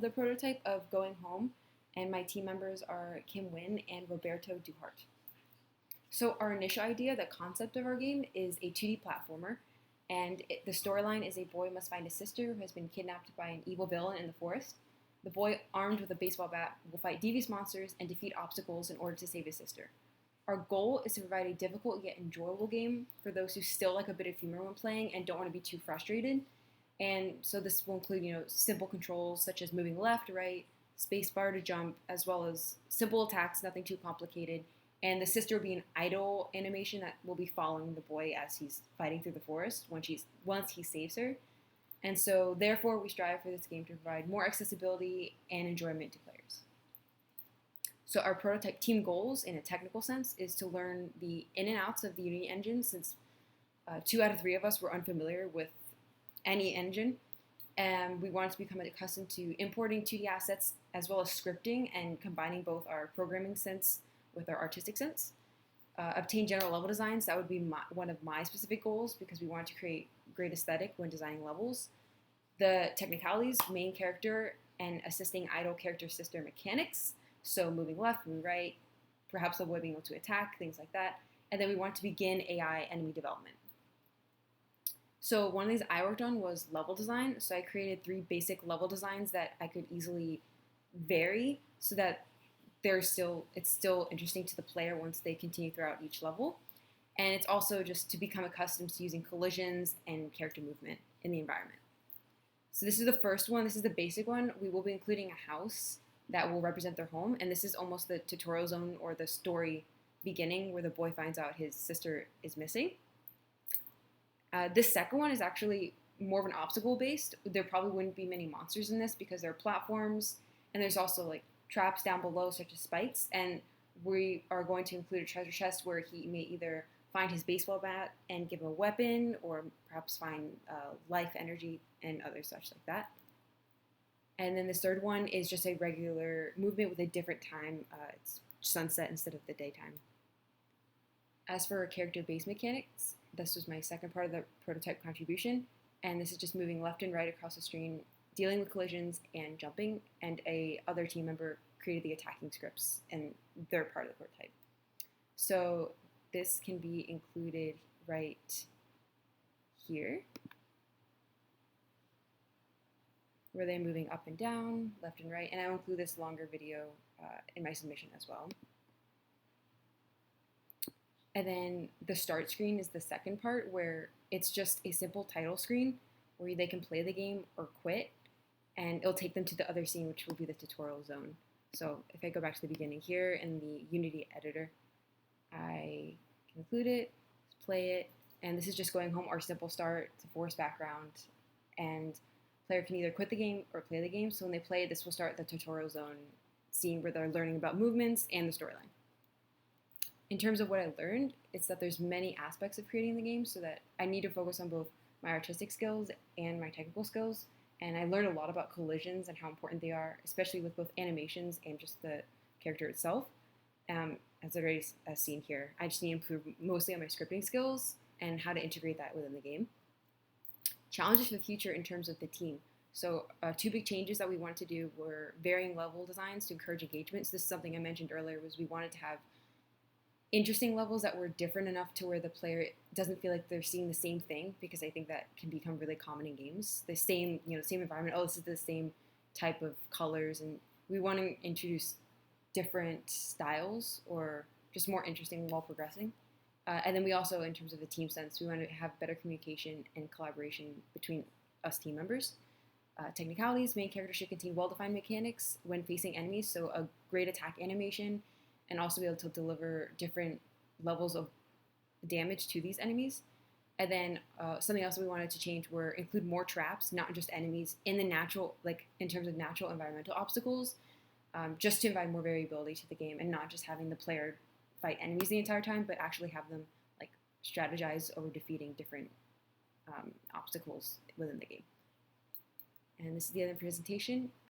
The prototype of Going Home, and my team members are Nguyen and Roberto Duharte. So our initial idea, the concept of our game, is a 2D platformer, and the storyline is a boy must find his sister who has been kidnapped by an evil villain in the forest. The boy, armed with a baseball bat, will fight devious monsters and defeat obstacles in order to save his sister. Our goal is to provide a difficult yet enjoyable game for those who still like a bit of humor when playing and don't want to be too frustrated. And so this will include, simple controls such as moving left, right, space bar to jump, as well as simple attacks, nothing too complicated. And the sister will be an idle animation that will be following the boy as he's fighting through the forest once he saves her. And so, therefore, we strive for this game to provide more accessibility and enjoyment to players. So our prototype team goals, in a technical sense, is to learn the in and outs of the Unity engine, since 2 out of 3 of us were unfamiliar with any engine. And we wanted to become accustomed to importing 2D assets as well as scripting and combining both our programming sense with our artistic sense. Obtain general level designs. That would be one of my specific goals, because we wanted to create great aesthetic when designing levels. The technicalities, main character and assisting idle character sister mechanics. So moving left, moving right, perhaps the boy being able to attack, things like that. And then we want to begin AI enemy development. So one of these I worked on was level design. So I created 3 basic level designs that I could easily vary so that it's still interesting to the player once they continue throughout each level. And it's also just to become accustomed to using collisions and character movement in the environment. So this is the first one. This is the basic one. We will be including a house that will represent their home. And this is almost the tutorial zone or the story beginning where the boy finds out his sister is missing. This second one is actually more of an obstacle based. There probably wouldn't be many monsters in this because there are platforms, and there's also like traps down below such as spikes, and we are going to include a treasure chest where he may either find his baseball bat and give a weapon, or perhaps find life energy and other such like that. And then the third one is just a regular movement with a different time. It's sunset instead of the daytime. As for character-based mechanics, this was my second part of the prototype contribution, and this is just moving left and right across the screen, dealing with collisions and jumping, and a other team member created the attacking scripts, and they're part of the prototype. So this can be included right here, where they're moving up and down, left and right, and I'll include this longer video in my submission as well. And then the start screen is the second part, where it's just a simple title screen where they can play the game or quit, and it'll take them to the other scene, which will be the tutorial zone. So if I go back to the beginning here in the Unity editor, I can include it, play it, and this is just going home, our simple start. It's a forest background, and player can either quit the game or play the game. So when they play, this will start the tutorial zone scene where they're learning about movements and the storyline. In terms of what I learned, it's that there's many aspects of creating the game, so that I need to focus on both my artistic skills and my technical skills. And I learned a lot about collisions and how important they are, especially with both animations and just the character itself. As already as seen here, I just need to improve mostly on my scripting skills and how to integrate that within the game. Challenges for the future in terms of the team. So 2 big changes that we wanted to do were varying level designs to encourage engagement. So this is something I mentioned earlier, was we wanted to have interesting levels that were different enough to where the player doesn't feel like they're seeing the same thing, because I think that can become really common in games. The same environment. Oh, this is the same type of colors, and we want to introduce different styles or just more interesting while progressing. And then we also, in terms of the team sense, we want to have better communication and collaboration between us team members. Technicalities, main character should contain well-defined mechanics when facing enemies, so a great attack animation, and also be able to deliver different levels of damage to these enemies. And then something else that we wanted to change were include more traps, not just enemies, in the natural, like in terms of natural environmental obstacles, just to provide more variability to the game, and not just having the player fight enemies the entire time, but actually have them like strategize over defeating different obstacles within the game. And this is the other presentation.